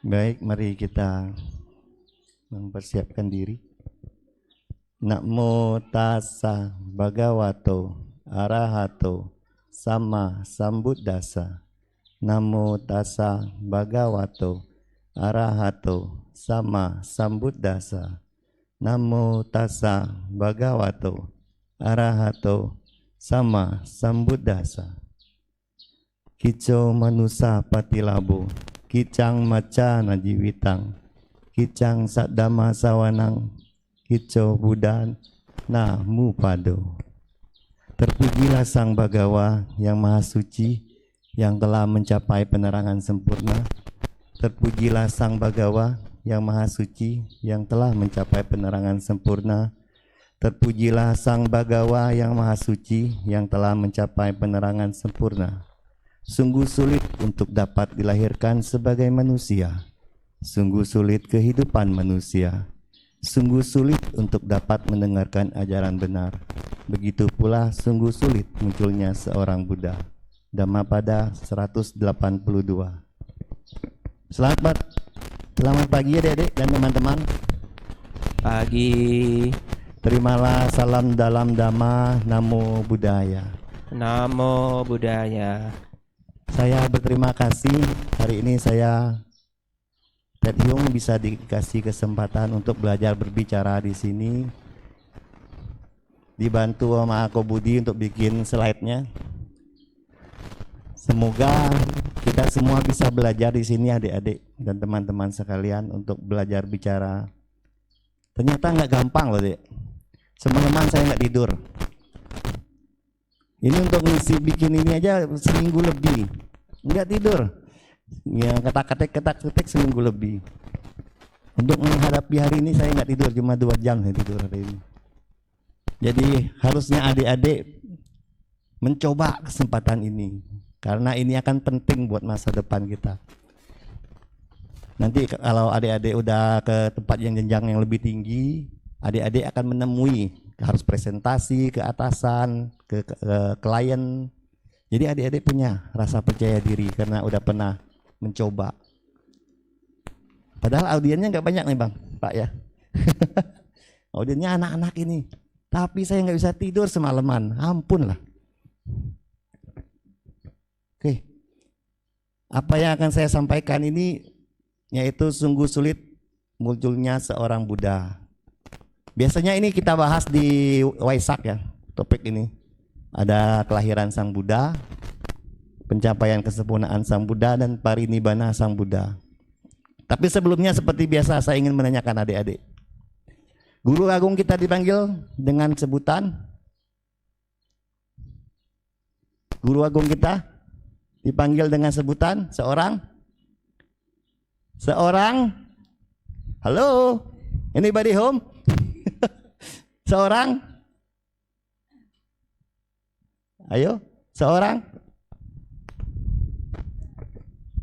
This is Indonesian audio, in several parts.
Baik, mari kita mempersiapkan diri. Namo tassa bhagavato arahato sama sambuddhassa. Namo tassa bhagavato arahato sama sambuddhassa. Namo tassa bhagavato arahato sama sambuddhassa. Kico manusa patilabo, kicang maca najiwitang, kicang sadama sawanang, kico budan na mupado. Terpujilah Sang Bhagawa yang Maha Suci, yang telah mencapai penerangan sempurna. Terpujilah Sang Bhagawa yang Maha Suci, yang telah mencapai penerangan sempurna. Terpujilah Sang Bhagawa yang Maha Suci, yang telah mencapai penerangan sempurna. Sungguh sulit untuk dapat dilahirkan sebagai manusia. Sungguh sulit kehidupan manusia. Sungguh sulit untuk dapat mendengarkan ajaran benar. Begitu pula sungguh sulit munculnya seorang Buddha. Dhammapada 182. Selamat pagi adik-adik dan teman-teman. Pagi. Terimalah salam dalam Dhamma. Namo Buddhaya. Namo Buddhaya. Saya berterima kasih hari ini saya Ted Hyung bisa dikasih kesempatan untuk belajar berbicara di sini. Dibantu sama Ako Budi untuk bikin slide-nya. Semoga kita semua bisa belajar di sini adik-adik dan teman-teman sekalian untuk belajar bicara. Ternyata nggak gampang loh, Dek. Semalaman saya nggak tidur. Ini untuk ngisi bikin ini aja seminggu lebih, nggak tidur. Ya ketak-ketik seminggu lebih. Untuk menghadapi hari ini saya nggak tidur, cuma 2 jam saya tidur hari ini. Jadi harusnya adik-adik mencoba kesempatan ini, karena ini akan penting buat masa depan kita. Nanti kalau adik-adik udah ke tempat yang jenjang yang lebih tinggi, adik-adik akan menemui harus presentasi ke atasan, ke klien. Jadi adik-adik punya rasa percaya diri karena udah pernah mencoba. Padahal audiennya nggak banyak nih Bang, Pak ya. Audiennya anak-anak ini. Tapi saya nggak bisa tidur semalaman, ampun lah. Oke, apa yang akan saya sampaikan ini yaitu sungguh sulit munculnya seorang Buddha. Biasanya ini kita bahas di Waisak ya, topik ini. Ada kelahiran Sang Buddha, pencapaian kesempurnaan Sang Buddha, dan parinibbana Sang Buddha. Tapi sebelumnya seperti biasa saya ingin menanyakan adik-adik. Guru agung kita dipanggil dengan sebutan? Guru agung kita dipanggil dengan sebutan seorang? Seorang? Halo? Anybody home? Seorang? Ayo, seorang?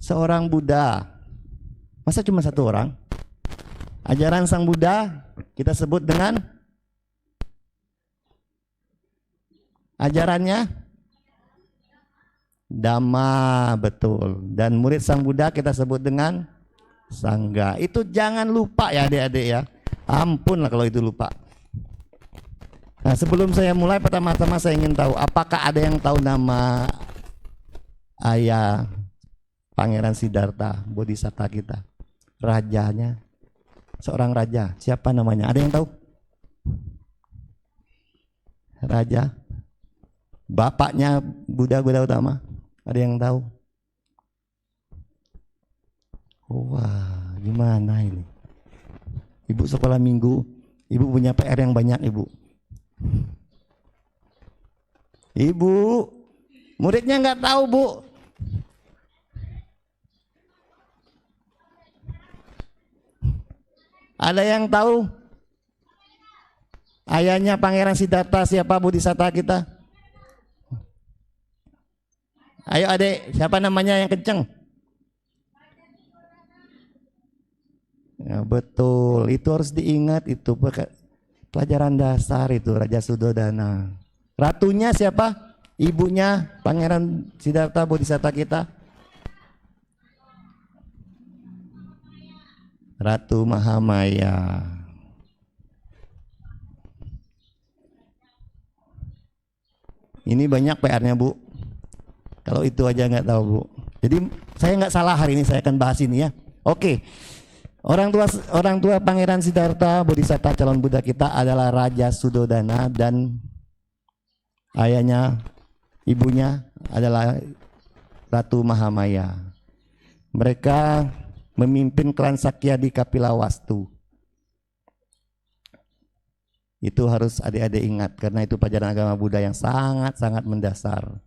Seorang Buddha. Masa cuma satu orang? Ajaran Sang Buddha kita sebut dengan ajarannya Dhamma, betul. Dan murid Sang Buddha kita sebut dengan Sangga. Itu jangan lupa ya adik-adik ya. Ampun lah kalau itu lupa. Nah, sebelum saya mulai, pertama-tama saya ingin tahu apakah ada yang tahu nama ayah Pangeran Siddhartha Bodhisatta kita, rajanya, seorang raja, siapa namanya? Ada yang tahu? Raja, bapaknya Buddha Gautama, ada yang tahu? Wah, gimana ini? Ibu sekolah minggu, ibu punya PR yang banyak ibu. Ibu, muridnya nggak tahu Bu. Ada yang tahu? Ayahnya Pangeran Siddhartha siapa Bodhisatta kita? Ayo adik, siapa namanya yang kenceng? Ya, betul, itu harus diingat, itu pelajaran dasar itu Raja Sudodana. Ratunya siapa? Ibunya Pangeran Siddhartha Bodhisatta kita. Ratu Mahamaya. Ini banyak PR-nya, Bu. Kalau itu aja nggak tahu, Bu. Jadi saya nggak salah hari ini saya akan bahas ini ya. Oke. Orang tua Pangeran Siddhartha Bodhisatta calon Buddha kita adalah Raja Sudodana dan ayahnya, ibunya adalah Ratu Mahamaya. Mereka memimpin klan Sakya di Kapilawastu. Itu harus adik-adik ingat karena itu pelajaran agama Buddha yang sangat-sangat mendasar.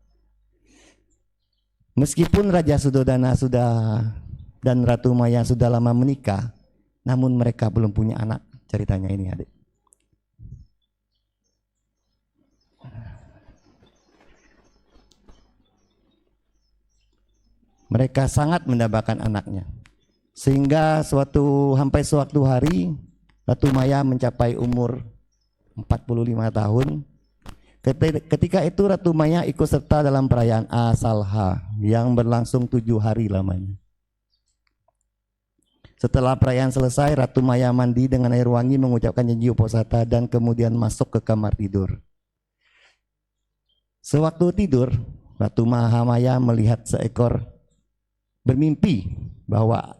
Meskipun Raja Sudodana dan Ratu Maya sudah lama menikah, namun mereka belum punya anak. Ceritanya ini, adik. Mereka sangat mendambakan anaknya. Sehingga sampai suatu hari Ratu Maya mencapai umur 45 tahun. Ketika itu Ratu Maya ikut serta dalam perayaan Asalha yang berlangsung 7 hari lamanya. Setelah perayaan selesai, Ratu Maya mandi dengan air wangi, mengucapkan janji uposatha dan kemudian masuk ke kamar tidur. Sewaktu tidur, Ratu Mahamaya melihat bermimpi bahwa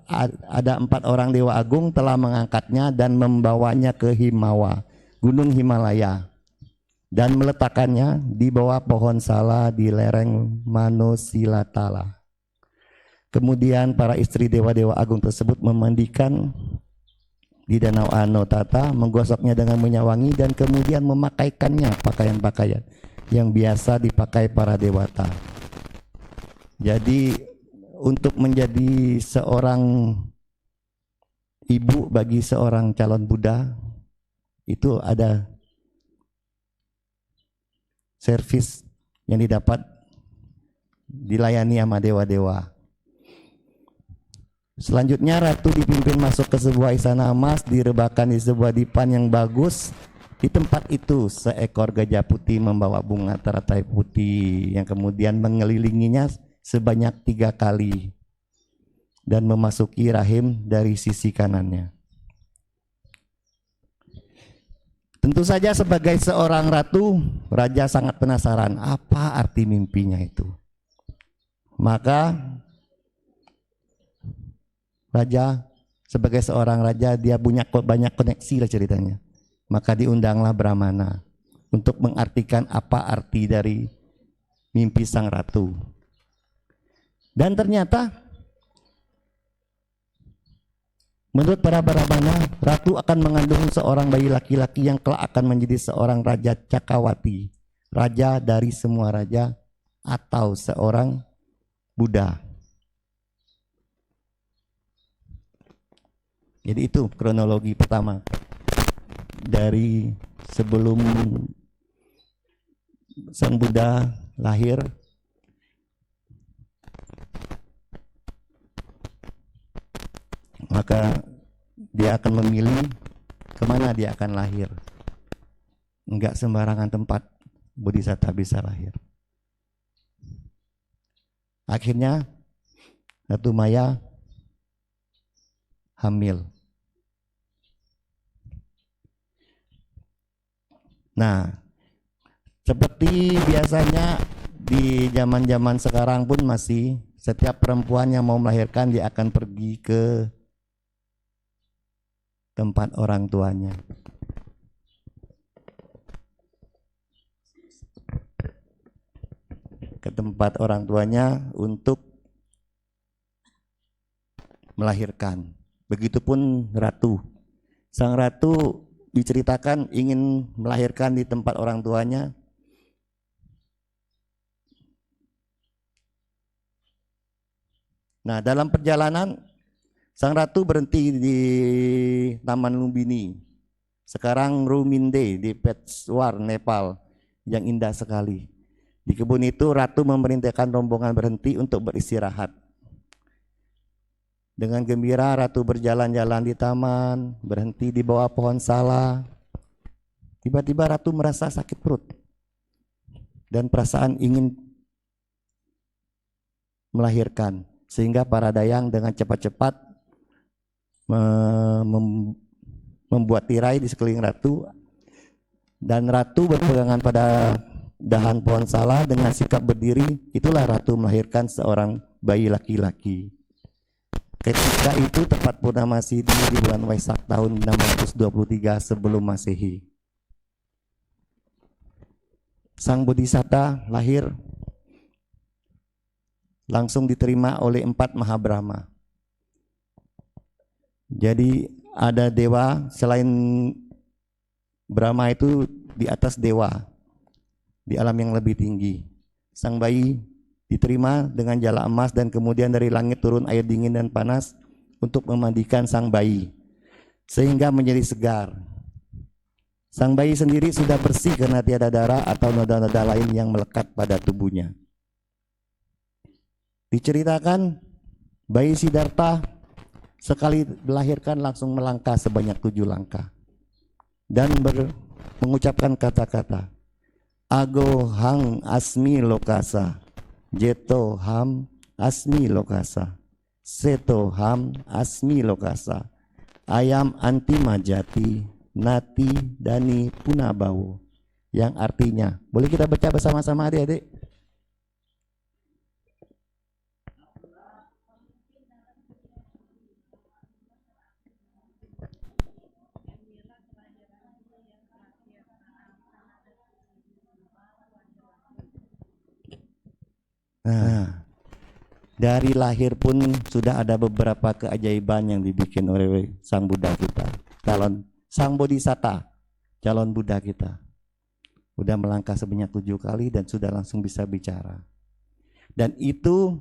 ada 4 orang Dewa Agung telah mengangkatnya dan membawanya ke Himawa, Gunung Himalaya, dan meletakkannya di bawah pohon sala di lereng Manosilatala. Kemudian para istri dewa-dewa agung tersebut memandikan di danau Anotata, menggosoknya dengan minyak wangi dan kemudian memakaikannya pakaian-pakaian yang biasa dipakai para dewata. Jadi untuk menjadi seorang ibu bagi seorang calon Buddha itu ada servis yang didapat dilayani sama dewa-dewa. Selanjutnya Ratu dipimpin masuk ke sebuah istana emas, direbahkan di sebuah dipan yang bagus. Di tempat itu seekor gajah putih membawa bunga teratai putih yang kemudian mengelilinginya sebanyak 3 kali dan memasuki rahim dari sisi kanannya. Tentu saja sebagai seorang ratu, raja sangat penasaran apa arti mimpinya itu. Maka raja sebagai seorang raja dia punya banyak koneksi lah ceritanya. Maka diundanglah Brahmana untuk mengartikan apa arti dari mimpi sang ratu. Dan ternyata menurut para Brahmana, ratu akan mengandung seorang bayi laki-laki yang kelak akan menjadi seorang raja Cakawati, raja dari semua raja atau seorang Buddha. Jadi itu kronologi pertama dari sebelum sang Buddha lahir. Maka dia akan memilih kemana dia akan lahir. Enggak sembarangan tempat Bodhisatta bisa lahir. Akhirnya Ratu Maya hamil. Nah, seperti biasanya di zaman-zaman sekarang pun masih setiap perempuan yang mau melahirkan dia akan pergi ke tempat orang tuanya. Ke tempat orang tuanya untuk melahirkan. Begitupun ratu. Sang ratu diceritakan ingin melahirkan di tempat orang tuanya. Nah, dalam perjalanan sang ratu berhenti di Taman Lumbini. Sekarang Ruminde di Peshawar, Nepal, yang indah sekali. Di kebun itu ratu memerintahkan rombongan berhenti untuk beristirahat. Dengan gembira ratu berjalan-jalan di taman, berhenti di bawah pohon sala. Tiba-tiba ratu merasa sakit perut dan perasaan ingin melahirkan. Sehingga para dayang dengan cepat-cepat membuat tirai di sekeliling ratu, dan ratu berpegangan pada dahan pohon salah dengan sikap berdiri. Itulah ratu melahirkan seorang bayi laki-laki. Ketika itu tepat purnama Sidhi di bulan Waisak tahun 623 sebelum Masehi. Sang Bodhisatta lahir langsung diterima oleh 4 Mahabrahma. Jadi ada dewa selain Brahma itu di atas dewa, di alam yang lebih tinggi. Sang bayi diterima dengan jala emas dan kemudian dari langit turun air dingin dan panas untuk memandikan sang bayi sehingga menjadi segar. Sang bayi sendiri sudah bersih karena tiada darah atau noda-noda lain yang melekat pada tubuhnya. Diceritakan bayi Siddhartha sekali dilahirkan langsung melangkah sebanyak 7 langkah dan mengucapkan kata-kata Ago hang asmi lokasa, jeto ham asmi lokasa, seto ham asmi lokasa, ayam anti majati, nati dani punabawo, yang artinya, boleh kita baca bersama-sama adik-adik? Nah, dari lahir pun sudah ada beberapa keajaiban yang dibikin oleh Sang Buddha kita, calon Sang Bodhisatta, calon Buddha kita. Udah melangkah sebanyak 7 kali dan sudah langsung bisa bicara. Dan itu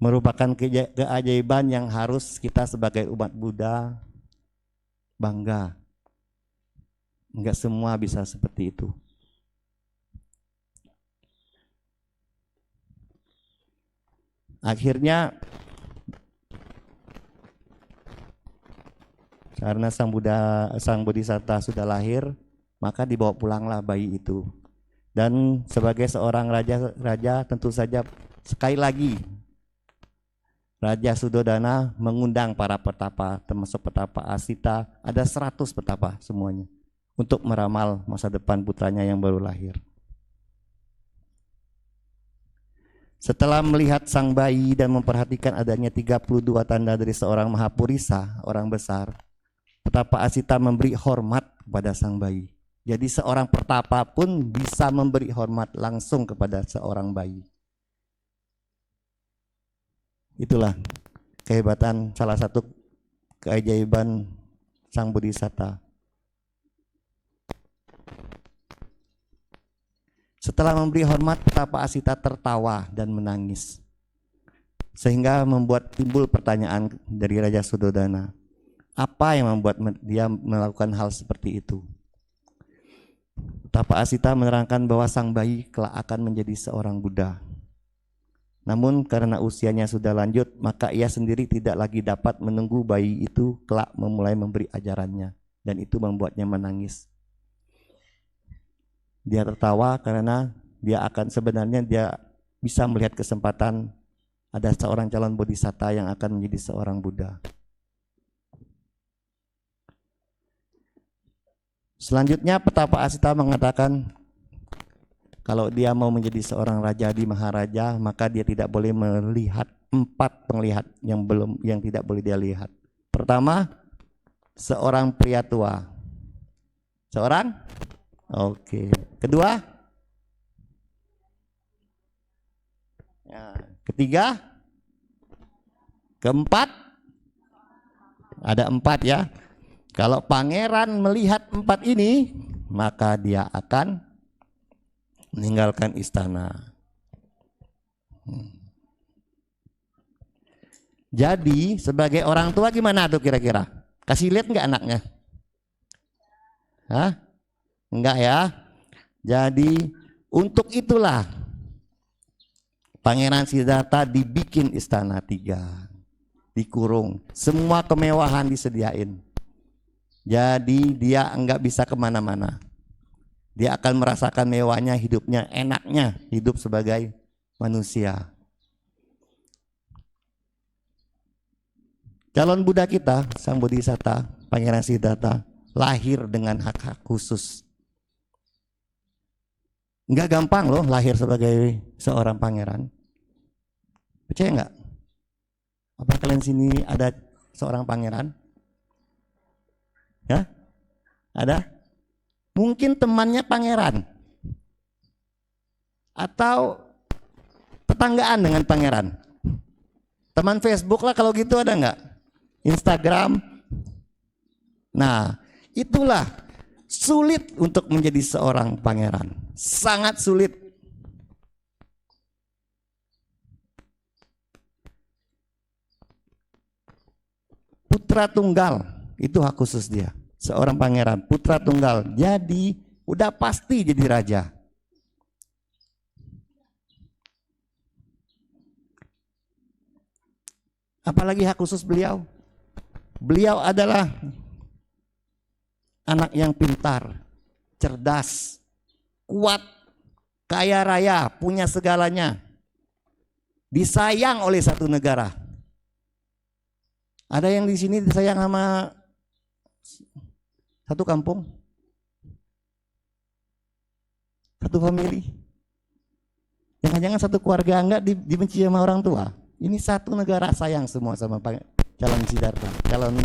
merupakan keajaiban yang harus kita sebagai umat Buddha bangga. Enggak semua bisa seperti itu. Akhirnya karena Sang Bodhisatta sudah lahir, maka dibawa pulanglah bayi itu. Dan sebagai seorang raja tentu saja sekali lagi Raja Suddhodana mengundang para petapa, termasuk petapa Asita, ada 100 petapa semuanya, untuk meramal masa depan putranya yang baru lahir. Setelah melihat sang bayi dan memperhatikan adanya 32 tanda dari seorang Mahapurisa, orang besar, petapa Asita memberi hormat kepada sang bayi. Jadi seorang petapa pun bisa memberi hormat langsung kepada seorang bayi. Itulah kehebatan, salah satu keajaiban Sang Bodhisatta. Setelah memberi hormat, petapa Asita tertawa dan menangis, sehingga membuat timbul pertanyaan dari Raja Suddhodana, apa yang membuat dia melakukan hal seperti itu? Petapa Asita menerangkan bahwa sang bayi kelak akan menjadi seorang Buddha. Namun karena usianya sudah lanjut, maka ia sendiri tidak lagi dapat menunggu bayi itu kelak memulai memberi ajarannya, dan itu membuatnya menangis. Dia tertawa karena sebenarnya dia bisa melihat kesempatan ada seorang calon bodhisatta yang akan menjadi seorang Buddha. Selanjutnya petapa Asita mengatakan kalau dia mau menjadi seorang raja di Maharaja, maka dia tidak boleh melihat 4 penglihat yang tidak boleh dia lihat. Pertama, seorang pria tua. Seorang? Oke. Kedua? Ya. Ketiga? Keempat? Ada 4 ya. Kalau pangeran melihat 4 ini, maka dia akan meninggalkan istana. Jadi sebagai orang tua gimana tuh kira-kira? Kasih lihat nggak anaknya? Hah? Enggak ya. Jadi untuk itulah Pangeran Siddhartha dibikin istana 3, dikurung, semua kemewahan disediain. Jadi dia enggak bisa kemana-mana. Dia akan merasakan mewahnya hidupnya, enaknya hidup sebagai manusia. Calon Buddha kita, Sang Bodhisatta, Pangeran Siddhartha, lahir dengan hak-hak khusus. Enggak gampang loh lahir sebagai seorang pangeran. Percaya enggak? Apa kalian sini ada seorang pangeran? Ya? Ada? Mungkin temannya pangeran. Atau tetanggaan dengan pangeran. Teman Facebook lah kalau gitu ada enggak? Instagram. Nah, itulah sulit untuk menjadi seorang pangeran. Sangat sulit. Putra tunggal, itu hak khusus dia. Seorang pangeran, putra tunggal. Jadi, udah pasti jadi raja. Apalagi hak khusus beliau? Beliau adalah anak yang pintar, cerdas, kuat, kaya raya, punya segalanya. Disayang oleh satu negara. Ada yang di sini disayang sama satu kampung, satu family. Jangan-jangan satu keluarga enggak dibenci sama orang tua. Ini satu negara sayang semua sama calon Siddhartha, calon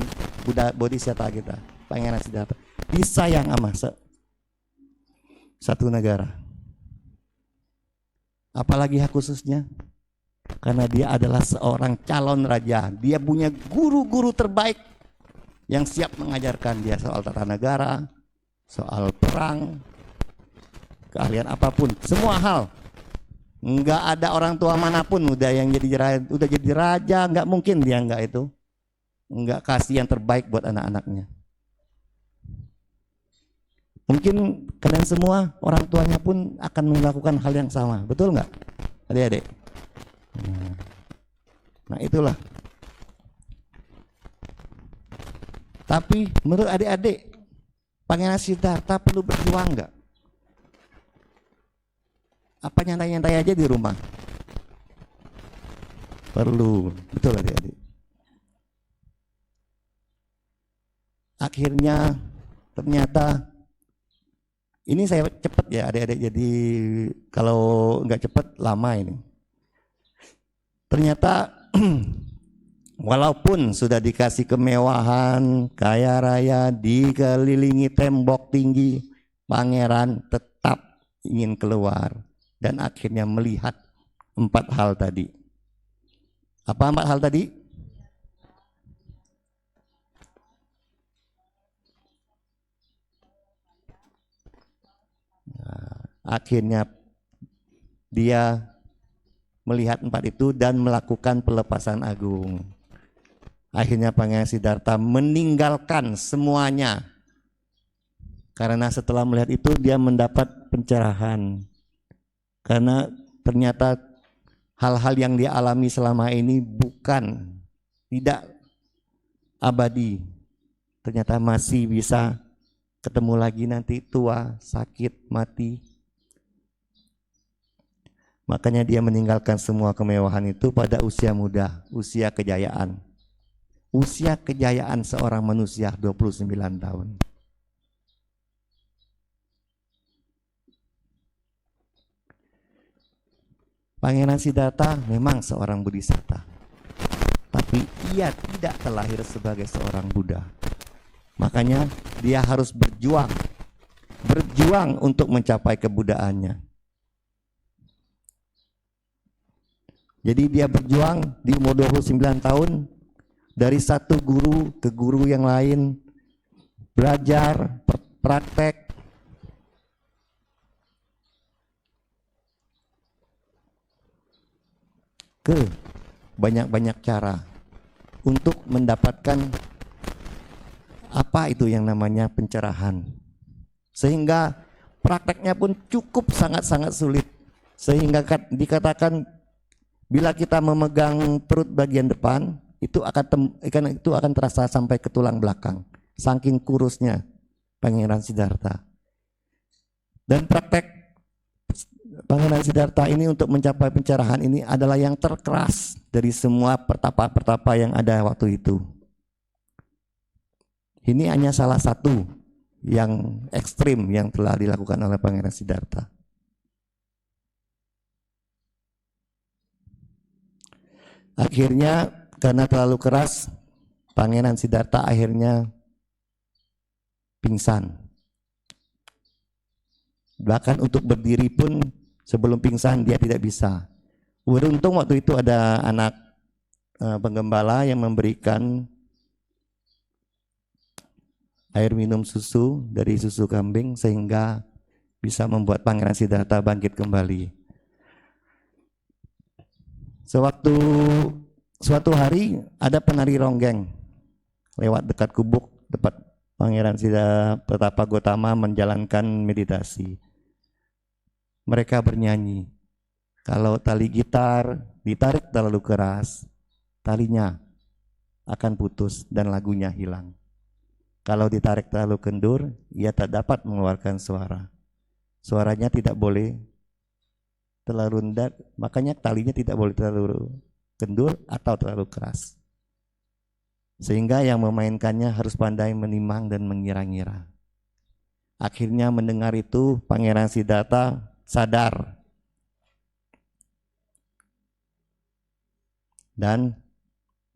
Buddha Bodhisatta kita, Pangeran Siddhartha. Disayang sama satu negara. Apalagi hak khususnya, karena dia adalah seorang calon raja. Dia punya guru-guru terbaik yang siap mengajarkan dia soal tata negara, soal perang, keahlian apapun, semua hal. Enggak ada orang tua manapun udah jadi raja, enggak mungkin dia enggak itu. Enggak kasih yang terbaik buat anak-anaknya. Mungkin kalian semua orang tuanya pun akan melakukan hal yang sama, betul enggak? Adik-adik. Nah, itulah. Tapi menurut adik-adik, Pangeran Siddhartha perlu berjuang enggak? Apa nyantai-nyantai aja di rumah? Perlu, betul adik-adik. Akhirnya ternyata ini saya cepat ya adik-adik, jadi kalau nggak cepat lama ini. Ternyata walaupun sudah dikasih kemewahan, kaya raya, dikelilingi tembok tinggi, pangeran tetap ingin keluar. Dan akhirnya melihat 4 hal tadi. Apa 4 hal tadi? Nah, akhirnya dia melihat 4 itu dan melakukan pelepasan agung. Akhirnya Pangeran Siddhartha meninggalkan semuanya. Karena setelah melihat itu dia mendapat pencerahan. Karena ternyata hal-hal yang dia alami selama ini tidak abadi. Ternyata masih bisa ketemu lagi nanti tua, sakit, mati. Makanya dia meninggalkan semua kemewahan itu pada usia muda, usia kejayaan. Usia kejayaan seorang manusia 29 tahun. Pangeran Siddhartha memang seorang bodhisatta, tapi ia tidak terlahir sebagai seorang Buddha. Makanya dia harus berjuang untuk mencapai kebudaannya. Jadi dia berjuang di umur 29 tahun, dari satu guru ke guru yang lain, belajar, praktek, ke banyak-banyak cara untuk mendapatkan apa itu yang namanya pencerahan. Sehingga prakteknya pun cukup sangat-sangat sulit. Sehingga dikatakan bila kita memegang perut bagian depan, itu akan terasa sampai ke tulang belakang. Saking kurusnya Pangeran Siddhartha. Dan praktek Pangeran Siddhartha ini untuk mencapai pencerahan ini adalah yang terkeras dari semua pertapa-pertapa yang ada waktu itu. Ini hanya salah satu yang ekstrim yang telah dilakukan oleh Pangeran Siddhartha. Akhirnya karena terlalu keras, Pangeran Siddhartha akhirnya pingsan. Bahkan untuk berdiri pun sebelum pingsan dia tidak bisa. Beruntung waktu itu ada anak penggembala yang memberikan air minum susu dari susu kambing sehingga bisa membuat Pangeran Siddhartha bangkit kembali. Suatu hari ada penari ronggeng lewat dekat gubuk tempat Pangeran Siddhartha Pratapa Gotama menjalankan meditasi. Mereka bernyanyi. Kalau tali gitar ditarik terlalu keras, talinya akan putus dan lagunya hilang. Kalau ditarik terlalu kendur, ia tak dapat mengeluarkan suara. Suaranya tidak boleh terlalu rendah, makanya talinya tidak boleh terlalu kendur atau terlalu keras. Sehingga yang memainkannya harus pandai menimang dan mengira-ngira. Akhirnya mendengar itu, Pangeran Siddhartha sadar dan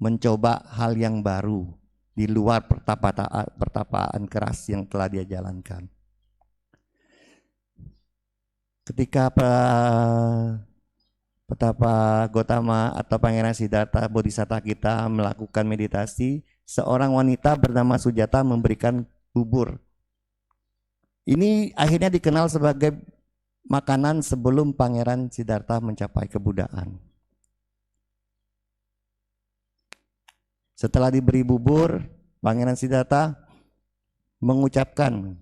mencoba hal yang baru di luar pertapaan keras yang telah dia jalankan. Ketika Petapa Gotama atau Pangeran Siddhartha Bodhisatta kita melakukan meditasi, seorang wanita bernama Sujata memberikan bubur. Ini akhirnya dikenal sebagai makanan sebelum Pangeran Siddhartha mencapai kebudaan. Setelah diberi bubur, Pangeran Siddhartha mengucapkan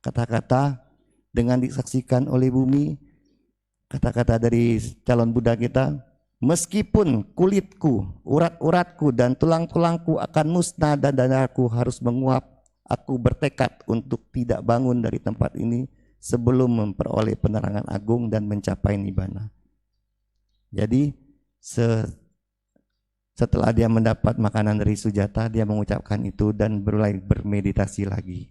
kata-kata dengan disaksikan oleh bumi, kata-kata dari calon Buddha kita, meskipun kulitku, urat-uratku dan tulang-tulangku akan musnah dan darahku harus menguap, aku bertekad untuk tidak bangun dari tempat ini sebelum memperoleh penerangan agung dan mencapai nibbana. Jadi setelah dia mendapat makanan dari Sujata, dia mengucapkan itu dan mulai bermeditasi lagi.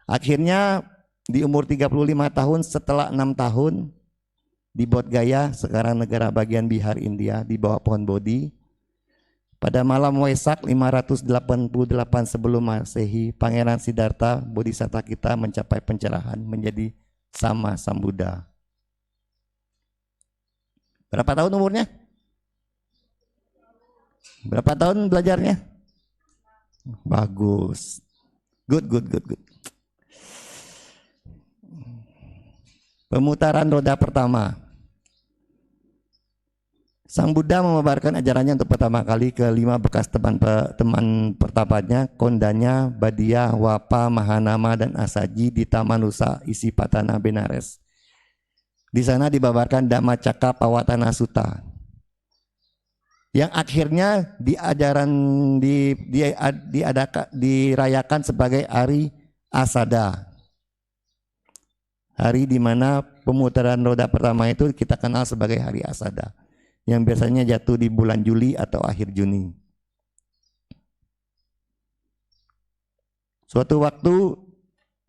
Akhirnya di umur 35 tahun, setelah 6 tahun di Bodh Gaya, sekarang negara bagian Bihar, India, di bawah pohon Bodhi, pada malam Waisak 588 sebelum Masehi, Pangeran Siddhartha Bodhisatta kita mencapai pencerahan menjadi sama Sambuddha. Berapa tahun umurnya? Berapa tahun belajarnya? Bagus. Good. Pemutaran roda pertama. Sang Buddha memaparkan ajarannya untuk pertama kali ke 5 bekas teman pertapanya, Kondanya, Badia, Wapa, Mahanama, dan Asaji di Taman Nusa Isipatana, Benares. Di sana dibabarkan Dhammacakkappavattana Sutta, yang akhirnya dirayakan sebagai Hari Asada. Hari di mana pemutaran roda pertama itu kita kenal sebagai Hari Asada, yang biasanya jatuh di bulan Juli atau akhir Juni. Suatu waktu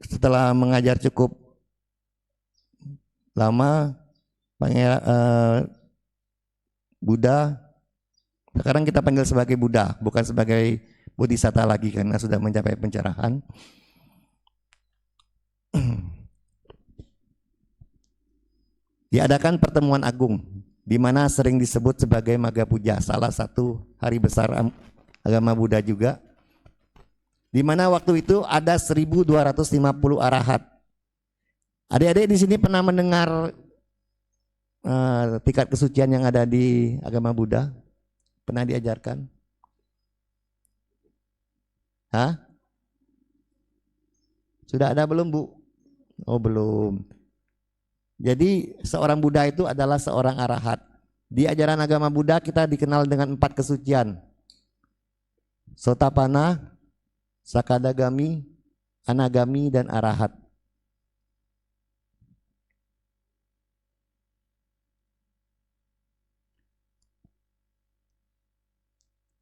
setelah mengajar cukup lama, Buddha, sekarang kita panggil sebagai Buddha, bukan sebagai Bodhisatta lagi karena sudah mencapai pencerahan. Diadakan pertemuan agung di mana sering disebut sebagai Magha Puja, salah satu hari besar agama Buddha juga, di mana waktu itu ada 1250 arahat. Adik-adik di sini pernah mendengar tingkat kesucian yang ada di agama Buddha? Pernah diajarkan? Hah? Sudah ada belum, Bu? Oh, belum. Jadi seorang Buddha itu adalah seorang arahat. Di ajaran agama Buddha kita dikenal dengan 4 kesucian: Sotapanna, Sakadagami, Anagami, dan Arahat.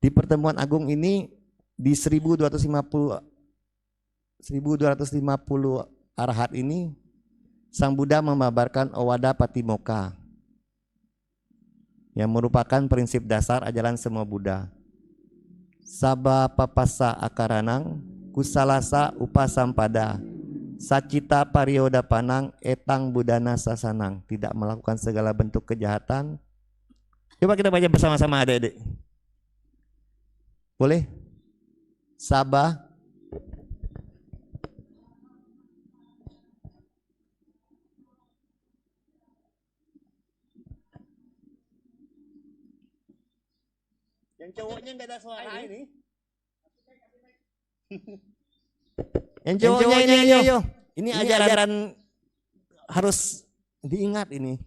Di pertemuan agung ini di 1250 Arahat ini Sang Buddha membabarkan Owada Patimokkha yang merupakan prinsip dasar ajaran semua Buddha. Sabba papassa akaranang kusalasa upasampada sacita pariodapanang etang budana sasanang, tidak melakukan segala bentuk kejahatan. Coba kita baca bersama-sama adik-adik. Boleh? Sabba yang cowoknya nggak ada suara ini. Yang cowoknya ini ayo. Ini ajaran harus diingat ini.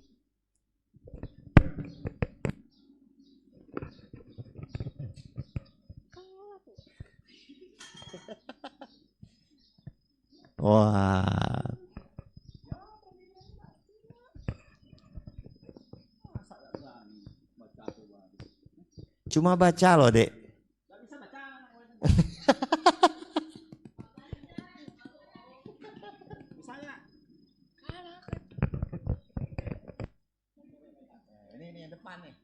Wah. Cuma baca loh, Dek. Ini yang depan nih.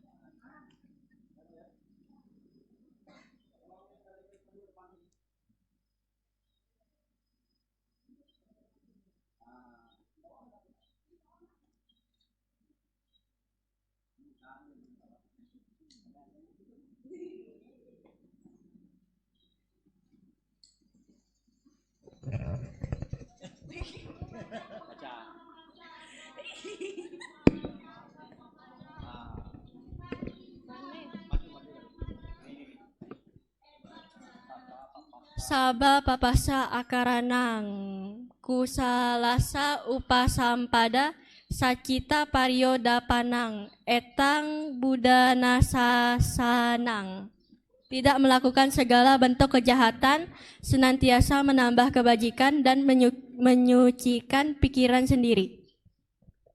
Sabba papassa akaranang kusalasa upasampada sacita pariodapanang etang budana sasanang, tidak melakukan segala bentuk kejahatan, senantiasa menambah kebajikan dan menyucikan pikiran sendiri.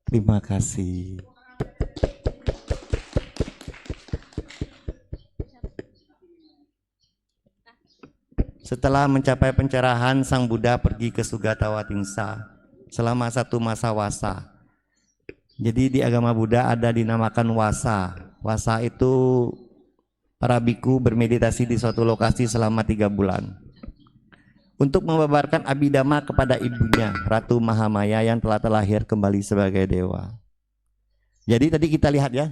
Terima kasih. Setelah mencapai pencerahan, Sang Buddha pergi ke Sugatawatingsa selama 1 masa wasa. Jadi di agama Buddha ada dinamakan wasa. Wasa itu para biku bermeditasi di suatu lokasi selama 3 bulan untuk membabarkan abhidhamma kepada ibunya, Ratu Mahamaya yang telah terlahir kembali sebagai dewa. Jadi tadi kita lihat ya,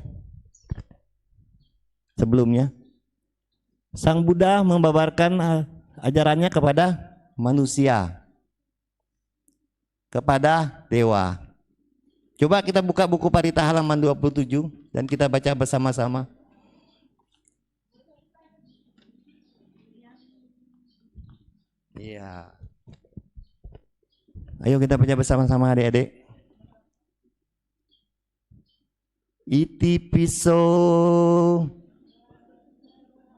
sebelumnya Sang Buddha membabarkan ajarannya kepada manusia, kepada dewa. Coba kita buka buku Parita halaman 27 dan kita baca bersama-sama. Iya. Ayo kita baca bersama-sama adik-adik. Iti piso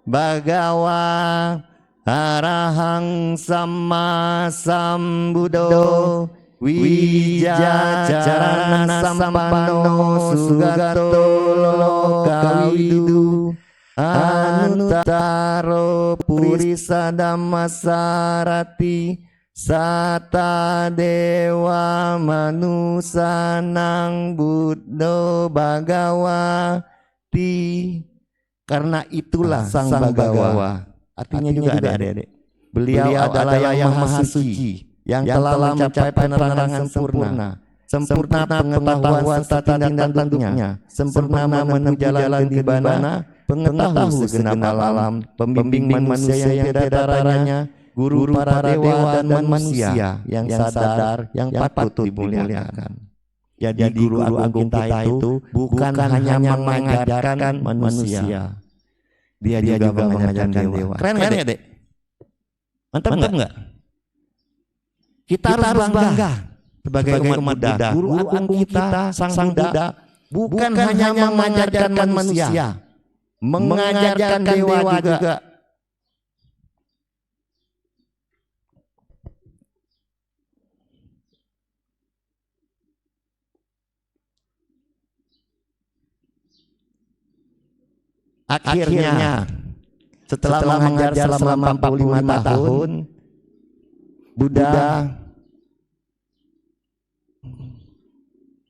Bhagawa Arahang Sama Sambuddho Wijacarana Sampano Sugato Lokawidu Anuttaro Purisa Dhammasarati Sata Dewa Manusanang Buddho Bhagawati. Karena itulah Sang Bhagawa. Artinya juga adik-adik, beliau adalah yang maha suci, yang telah mencapai penerangan sempurna, sempurna pengetahuan serta tindak tanduknya, sempurna menempuh jalan kehidupan, pengetahu segenap alam, pembimbing manusia yang tiada taranya, guru para dewa dan manusia yang sadar, yang patut dimuliakan. Jadi guru agung kita itu bukan hanya mengajarkan manusia, dia juga mengajarkan dewa. Keren nggak, Dek? Mantap nggak? Kita harus bangga sebagai umat Buddha. Guru agung kita, Sang Buddha, bukan hanya mengajarkan manusia, mengajarkan dewa juga. Akhirnya Setelah mengajar selama 45 tahun, Buddha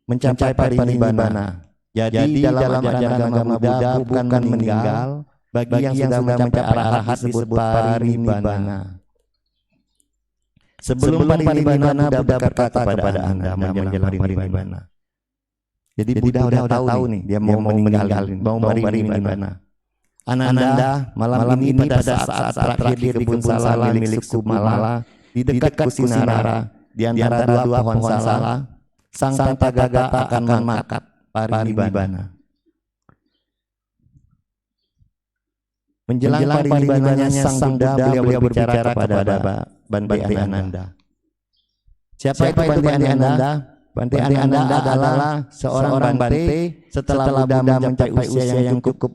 mencapai parinibbana. Jadi dalam ajaran agama Buddha bukan meninggal, bagi yang sudah mencapai arahat disebut parinibbana. Sebelum parinibbana, Buddha berkata kepada Anda menjelang parinibbana. Jadi Buddha udah tahu nih dia mau meninggal, mau parinibbana. Ananda, malam ini pada saat terakhir di kebun sala milik suku Mala, di dekat Kusinara, di antara dua pohon sala, sang Tathagata akan mangkat parinibbana. Menjelang parinibbananya sang Buddha, beliau berbicara kepada Bante Ananda. Siapa itu Bante Ananda? Bante Ananda adalah seorang Bante setelah Buddha mencapai usia yang cukup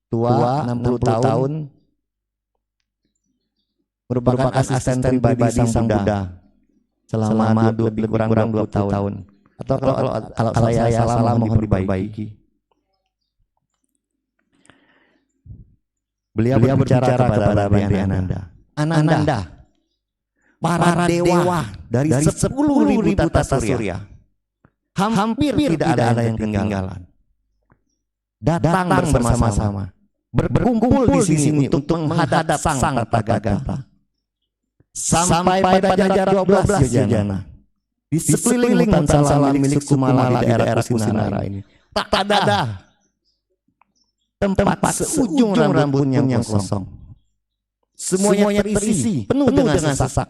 tua, 60 tahun, merupakan asisten pribadi sang Buddha selama lebih kurang 20 tahun. Atau kalau saya salah mohon diperbaiki. Beliau berbicara kepada Bante Ananda. Ananda, para dewa dari 10.000 tata surya hampir tidak ada yang ketinggalan. Datang bersama-sama, berkumpul di sini untuk menghadap sang Tathagata. Sampai pada jajar 12 yojana, di sekeliling hutan sala milik suku Mala di daerah Kusinara ini, tak ada tempat seujung rambut pun yang kosong. Semuanya terisi penuh dengan sesak.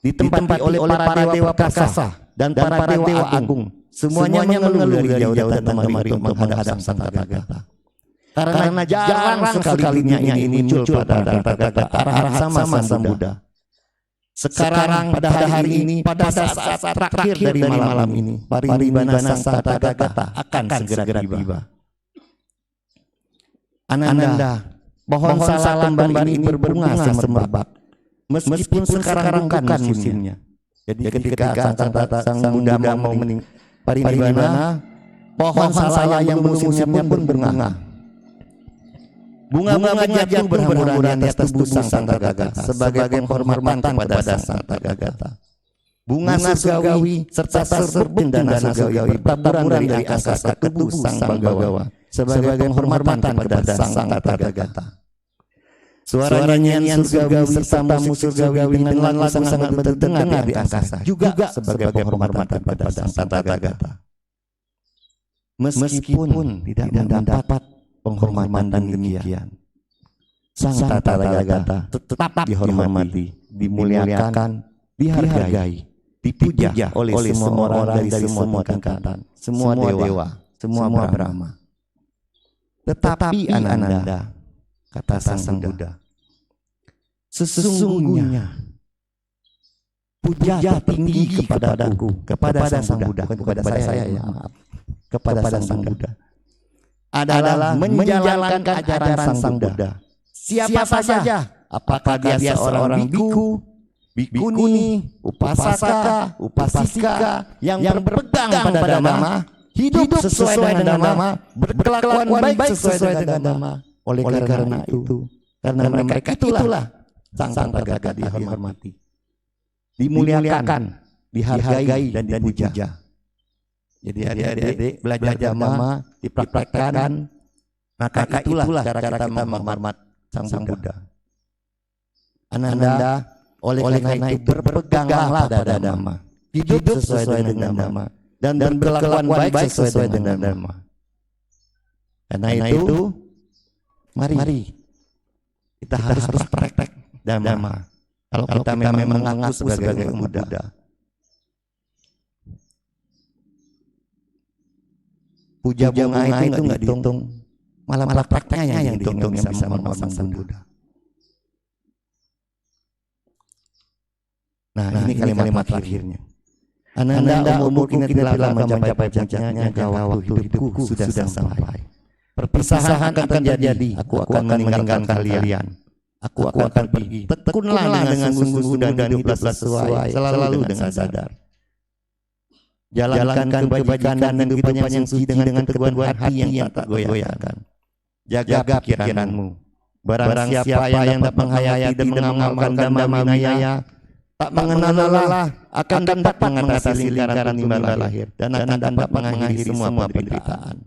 Ditempati oleh para dewa perkasa dan para dewa agung. Semuanya mengeluh dari jauh datang kemari untuk menghadap sang Tathagata. Karena jarang sekalinya ini muncul pada Tathagata arahat sama sang Buddha. Sekarang pada hari ini, pada saat terakhir dari malam ini, parinibbana sang Tathagata akan segera tiba. Ananda, pohon sala kembar ini berbunga semerbak, meskipun sekarang bukan musimnya. Jadi ketika sang Buddha mau parinibbana, pohon sala yang musimnya pun berbunga. Bunga-bunga jatuh berhamburan di atas tubuh sang Tathagata sebagai penghormatan kepada sang Tathagata. Bunga surgawi serta serbuk dana surgawi bertaburan dari angkasa ke tubuh sang Bhagawa sebagai penghormatan kepada sang Tathagata. Suara nyanyian surgawi serta musik surgawi dengan lagu sangat berdengar di angkasa juga sebagai penghormatan kepada sang Tathagata. Meskipun tidak mendapat penghormatan demikian, sang Tathagata tetap dihormati, dimuliakan, dihargai, dipuja oleh semua orang dari semua tingkatan, semua dewa, semua Brahma. Tetapi Ananda, kata sang Buddha, sesungguhnya puja tertinggi kepadaku, kepada sang Buddha, bukan kepada saya ya, maaf, kepada sang Buddha, adalah menjalankan ajaran sang Buddha. Siapa saja, apakah dia seorang biku, bikuni, upasaka, upasika yang berpegang pada Dhamma, hidup sesuai dengan Dhamma, berkelakuan baik sesuai dengan Dhamma. Oleh karena itu, karena mereka itulah sang Tathagata dihormati, dimuliakan, dihargai dan dipuja. Jadi adik-adik belajar Dhamma, dipraktekkan, maka itulah cara kita menghormat sang Buddha. Ananda, oleh karena itu berpeganglah pada Dhamma, hidup sesuai dengan Dhamma, dan berkelakuan baik sesuai dengan Dhamma. Karena itu, mari kita harus praktek Dhamma. Kalau kita memang mengaku sebagai umat Buddha. Puja bunga itu nggak dihitung, malah prakteknya yang dihitung yang bisa menghormat sang Buddha. Nah, ini kalimat terakhirnya. Ananda, umur kini telah mencapai puncaknya, waktu hidupku sudah sampai. Perpisahan akan terjadi. Aku akan meninggalkan kalian. Aku akan pergi. Tekunlah dengan sungguh-sungguh dan hiduplah sesuai, selalu dengan sadar. Jalankan kebajikan dan kehidupan yang suci dengan keteguhan hati yang tak goyahkan. Jaga pikiranmu, Barang siapa yang dapat menghayati dan mengamalkan dhamma vinaya, tak mengenal lelah, akan dapat mengatasi lingkaran timba lahir dan akan dapat mengakhiri semua penderitaan.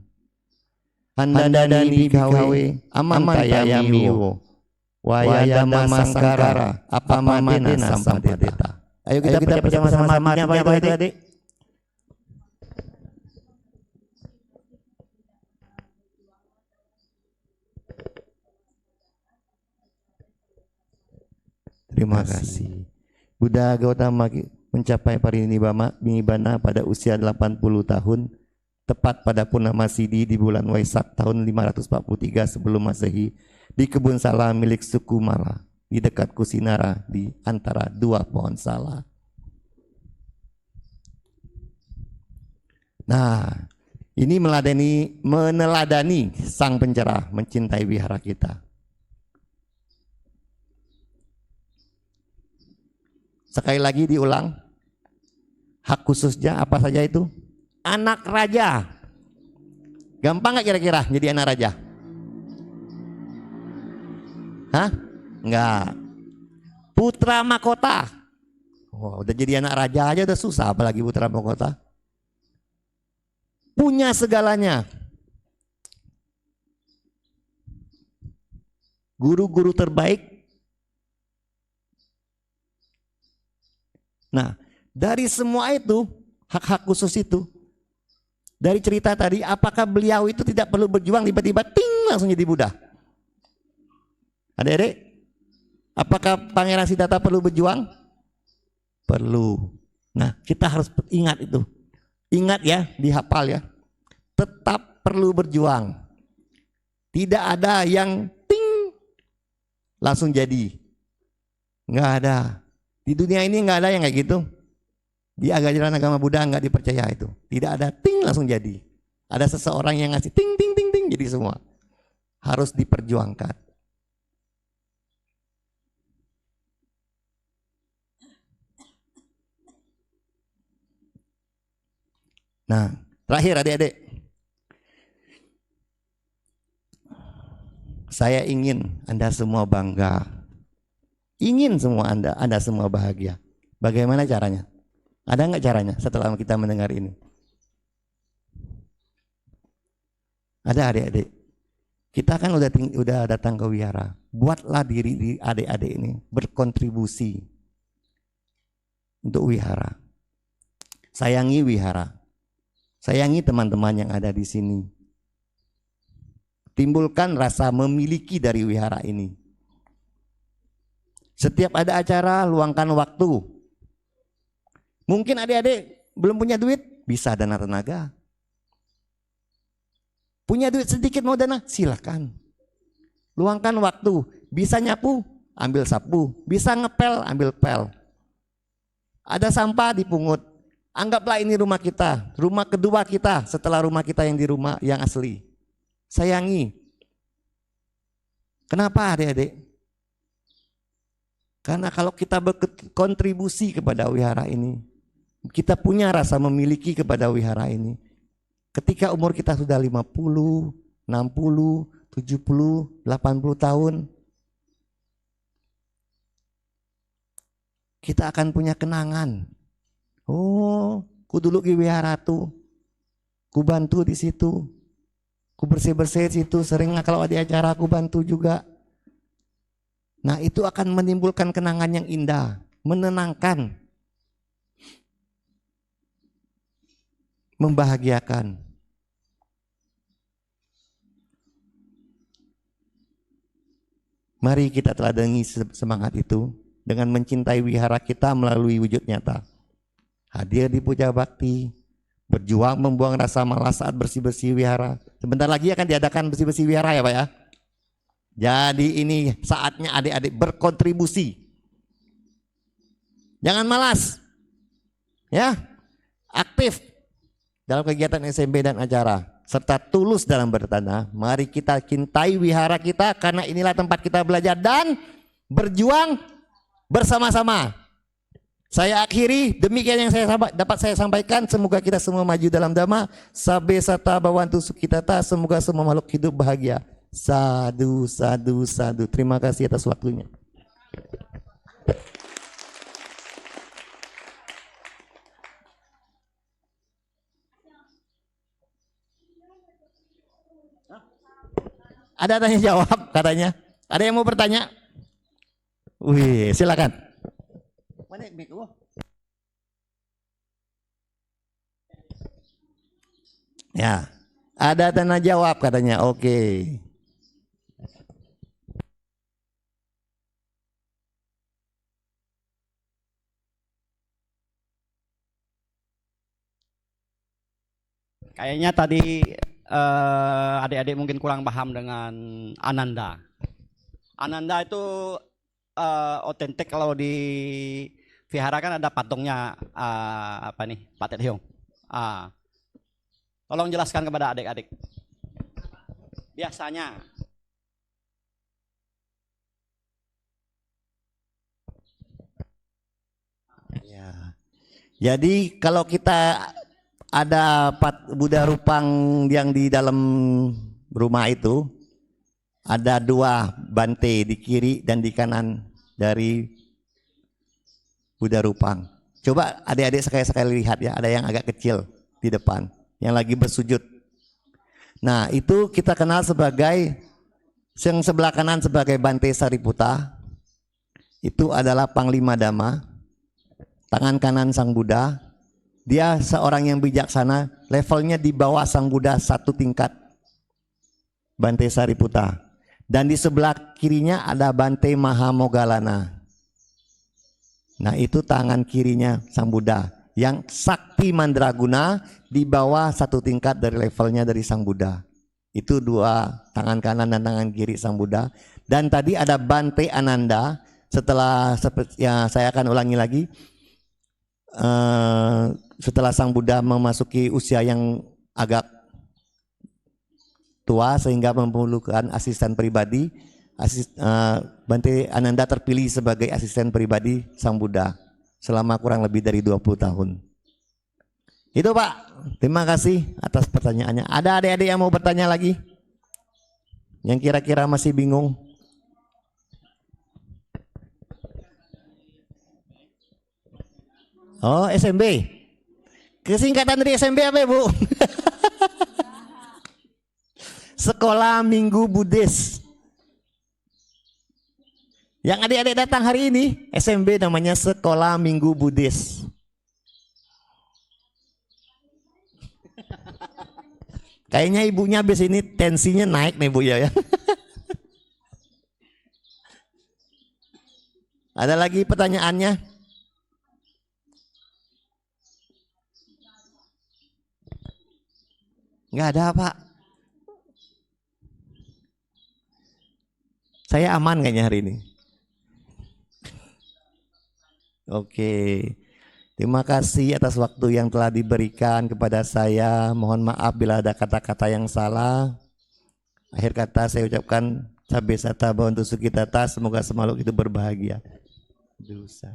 Handadani bhikawe amantayamiwo wayadama sangkara apamadena sampadeta. Ayo kita baca bersama-sama artinya apa itu adik? Terima kasih. Buddha Gautama mencapai parinibbana pada usia 80 tahun, tepat pada Purnama Sidi di bulan Waisak tahun 543 sebelum Masehi, di kebun sala milik suku Mala di dekat Kusinara di antara dua pohon sala. Nah, ini meneladani sang pencerah mencintai wihara kita. Sekali lagi diulang, hak khususnya apa saja itu? Anak raja. Gampang gak kira-kira jadi anak raja? Hah? Enggak. Putra mahkota. Oh, udah jadi anak raja aja udah susah, apalagi putra mahkota. Punya segalanya. Guru-guru terbaik. Nah, dari semua itu, hak-hak khusus itu, dari cerita tadi, apakah beliau itu tidak perlu berjuang tiba-tiba ting langsung jadi Buddha? Adik-adik, apakah Pangeran Siddhartha perlu berjuang? Perlu. Nah, kita harus ingat itu. Ingat ya, dihafal ya. Tetap perlu berjuang. Tidak ada yang ting langsung jadi. Enggak ada. Di dunia ini nggak ada yang kayak gitu. Di ajaran agama Buddha nggak dipercaya itu. Tidak ada ting langsung jadi. Ada seseorang yang ngasih ting ting ting ting jadi semua. Harus diperjuangkan. Nah, terakhir adik-adik. Saya ingin Anda semua bangga. Ingin semua Anda semua bahagia. Bagaimana caranya? Ada nggak caranya setelah kita mendengar ini? Ada adik-adik. Kita kan udah datang ke wihara. Buatlah diri adik-adik ini berkontribusi untuk wihara. Sayangi wihara. Sayangi teman-teman yang ada di sini. Timbulkan rasa memiliki dari wihara ini. Setiap ada acara, luangkan waktu. Mungkin adik-adik belum punya duit, bisa dana tenaga. Punya duit sedikit mau dana, silakan. Luangkan waktu. Bisa nyapu, ambil sapu. Bisa ngepel, ambil pel. Ada sampah, dipungut. Anggaplah ini rumah kita, rumah kedua kita setelah rumah kita yang di rumah yang asli. Sayangi. Kenapa adik-adik? Karena kalau kita berkontribusi kepada wihara ini, kita punya rasa memiliki kepada wihara ini. Ketika umur kita sudah 50, 60, 70, 80 tahun, kita akan punya kenangan. Oh, ku dulu di wihara tuh, ku bantu di situ, ku bersih-bersih di situ, sering kalau ada acara aku bantu juga. Nah, itu akan menimbulkan kenangan yang indah, menenangkan, membahagiakan. Mari kita teladani semangat itu dengan mencintai wihara kita melalui wujud nyata. Hadir di puja bakti, berjuang membuang rasa malas saat bersih-bersih wihara. Sebentar lagi akan diadakan bersih-bersih wihara ya Pak ya. Jadi ini saatnya adik-adik berkontribusi. Jangan malas. Ya. Aktif dalam kegiatan SMP dan acara serta tulus dalam bertanah. Mari kita cintai wihara kita karena inilah tempat kita belajar dan berjuang bersama-sama. Saya akhiri, demikian yang dapat saya sampaikan. Semoga kita semua maju dalam dhamma. Sabbe sata bhavantu sukhitata. Semoga semua makhluk hidup bahagia. Sadu, sadu, sadu. Terima kasih atas waktunya. Ada tanya jawab katanya. Ada yang mau bertanya? Wih, silakan. Mana mic? Ya, ada tanya jawab katanya. Oke. Kayaknya tadi adik-adik mungkin kurang paham dengan Ananda. Ananda itu otentik kalau di vihara kan ada patungnya apa nih Pak Tet Hyong. Tolong jelaskan kepada adik-adik. Biasanya Ya. Jadi kalau kita ada Buddha Rupang yang di dalam rumah itu, ada dua bante di kiri dan di kanan dari Buddha Rupang. Coba adik-adik sekali-sekali lihat ya, ada yang agak kecil di depan yang lagi bersujud. Nah, itu kita kenal sebagai yang sebelah kanan sebagai Bante Sariputta. Itu adalah Panglima Dhamma. Tangan kanan Sang Buddha. Dia seorang yang bijaksana, levelnya di bawah Sang Buddha satu tingkat. Bante Sariputta. Dan di sebelah kirinya ada Bante Mahamoggallana. Nah, itu tangan kirinya Sang Buddha. Yang Sakti Mandraguna di bawah satu tingkat dari levelnya dari Sang Buddha. Itu dua, tangan kanan dan tangan kiri Sang Buddha. Dan tadi ada Bante Ananda. Setelah ya saya akan ulangi lagi. Setelah Sang Buddha memasuki usia yang agak tua sehingga memerlukan asisten pribadi, Bante Ananda terpilih sebagai asisten pribadi Sang Buddha selama kurang lebih dari 20 tahun. Itu Pak, terima kasih atas pertanyaannya. Ada adik-adik yang mau bertanya lagi? Yang kira-kira masih bingung? Oh, SMB. Kesingkatan dari SMB apa, Bu? Sekolah Minggu Buddhis. Yang adik-adik datang hari ini, SMB namanya Sekolah Minggu Buddhis. Kayaknya ibunya habis ini tensinya naik nih Bu ya. Ada lagi pertanyaannya? Enggak ada Pak. Saya aman kayaknya hari ini. Oke, terima kasih atas waktu yang telah diberikan kepada saya. Mohon maaf bila ada kata-kata yang salah. Akhir kata saya ucapkan Sabbe Satta Bhavantu Sukhitata. Semoga semakhluk itu berbahagia. Dosa.